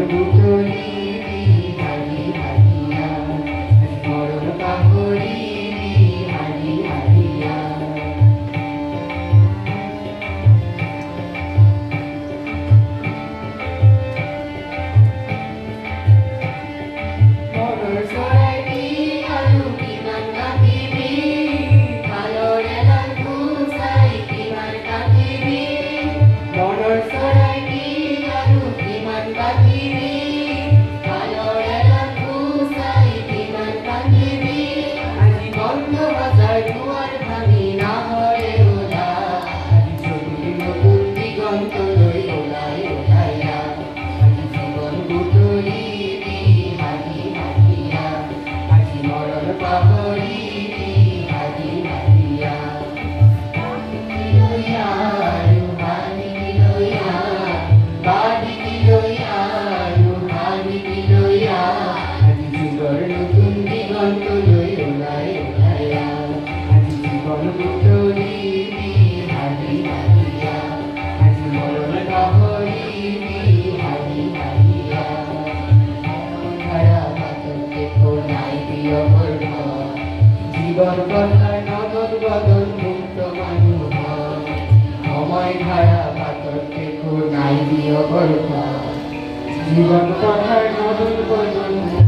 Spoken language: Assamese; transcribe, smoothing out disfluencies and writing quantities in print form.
বুটলি হাৰি হাৰিয়া মৰণ পাহৰি হাৰি হাৰিয়া মৰণ সৰাইবি আৰু কিমান কাটিবি কালৰে লাল ফুল চাই কিমান কাটিবি মনৰ চৰাইবি আৰু কিমান কাটিবি কালৰে লাল ফুল চাই কিমান কাটিবি আজি বন্ধ বজাৰ দুৱাৰ ভাঙি নাহৰে ওলাই আজি ছবিৰ নতুন দিগন্তলৈ ওলাই ওলাই আজি জীৱন বুটলিবি হাৰি হাৰিয়া আজি মৰণ পাহৰিবি হাৰি হাৰিয়া নতুন দিগন্তলৈ ওলাই ওলাই আজি জীৱন বুটলিবি হাৰি হাৰিয়া আজি মৰণ পাহৰিবি হাৰি হাৰিয়া ধাৰা পাততে নাই প্ৰিয় বৰ্ষ জীৱন কথাৰ নগদ বদল মুক্ত মানুহ সময় ধাৰা পাততে নাই প্ৰিয় বৰ্ষ জীৱন কথাৰ নগদ বদল